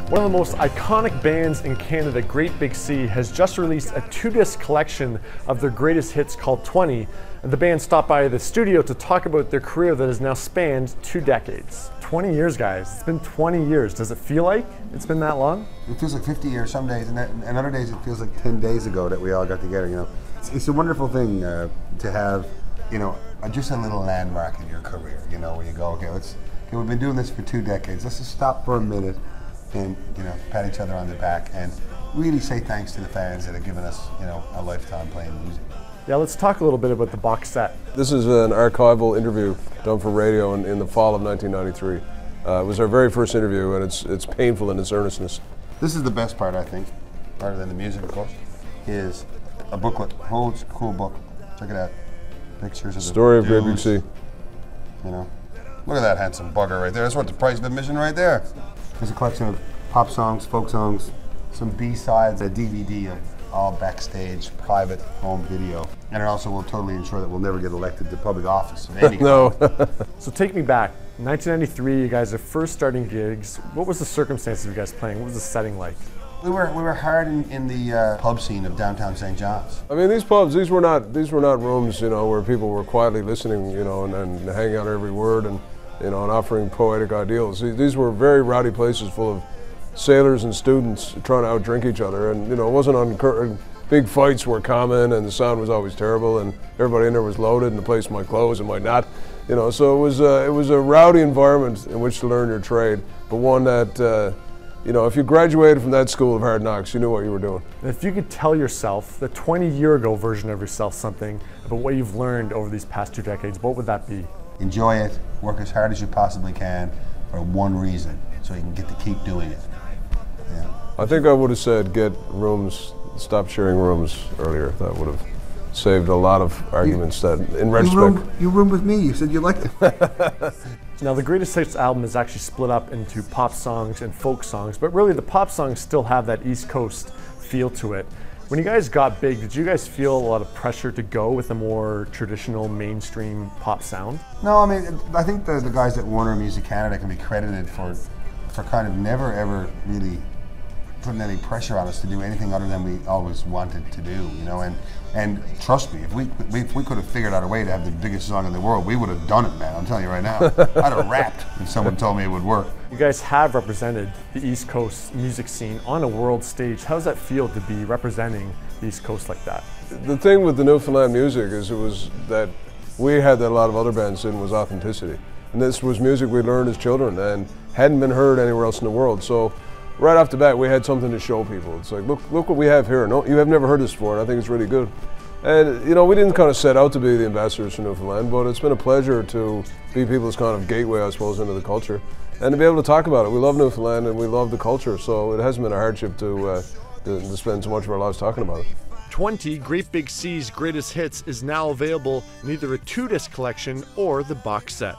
One of the most iconic bands in Canada, Great Big Sea, has just released a 2-disc collection of their greatest hits called 20. And the band stopped by the studio to talk about their career that has now spanned 2 decades. 20 years, guys. It's been 20 years. Does it feel like it's been that long? It feels like 50 years some days, and other days it feels like 10 days ago that we all got together, you know. It's a wonderful thing to have, you know, just a little landmark in your career, you know, where you go, okay, we've been doing this for 2 decades. Let's just stop for a minute and, you know, pat each other on the back and really say thanks to the fans that have given us, you know, a lifetime playing music. Yeah, let's talk a little bit about the box set. This is an archival interview done for radio in the fall of 1993. It was our very first interview, and it's painful in its earnestness. This is the best part, I think, other than the music, of course, is a booklet, a whole cool book. Check it out. Pictures of the story of Great Big dudes, Sea. You know, look at that handsome bugger right there. That's worth the price of admission right there. There's a collection of pop songs, folk songs, some B-sides, a DVD of all backstage, private home video. And it also will totally ensure that we'll never get elected to public office. No. So take me back. 1993, you guys are first starting gigs. What was the circumstances of you guys playing? What was the setting like? We were hard in the pub scene of downtown St. John's. I mean, these pubs, these were not rooms, you know, where people were quietly listening, you know, and hanging out every word and, you know, and offering poetic ideals. These were very rowdy places full of sailors and students trying to outdrink each other, and, you know, it wasn't on big fights were common, and the sound was always terrible, and everybody in there was loaded, and the place might close and might not, you know. So it was a rowdy environment in which to learn your trade, but one that you know, if you graduated from that school of hard knocks, you knew what you were doing. If you could tell yourself, the 20-year-ago version of yourself, something about what you've learned over these past 2 decades, what would that be? Enjoy it, work as hard as you possibly can for one reason, so you can get to keep doing it. Yeah. I think I would have said get rooms, stop sharing rooms earlier. That would have saved a lot of arguments that, in retrospect. You roomed with me, you said you liked it. Now, the Greatest Hits album is actually split up into pop songs and folk songs, but really the pop songs still have that East Coast feel to it. When you guys got big, did you guys feel a lot of pressure to go with a more traditional mainstream pop sound? No, I mean, I think the guys at Warner Music Canada can be credited for kind of never ever really putting any pressure on us to do anything other than we always wanted to do, you know, and trust me, if we could have figured out a way to have the biggest song in the world, we would have done it, man, I'm telling you right now. I'd have rapped if someone told me it would work. You guys have represented the East Coast music scene on a world stage. How does that feel to be representing the East Coast like that? The thing with the Newfoundland music is it was that we had that a lot of other bands didn't, was authenticity. And this was music we learned as children and hadn't been heard anywhere else in the world. So right off the bat, we had something to show people. It's like, look what we have here. No, you have never heard this before, and I think it's really good. And, you know, we didn't kind of set out to be the ambassadors for Newfoundland, but it's been a pleasure to be people's kind of gateway, I suppose, into the culture. And to be able to talk about it. We love Newfoundland and we love the culture, so it hasn't been a hardship to spend so much of our lives talking about it. 20 Great Big Sea's Greatest Hits is now available in either a 2-disc collection or the box set.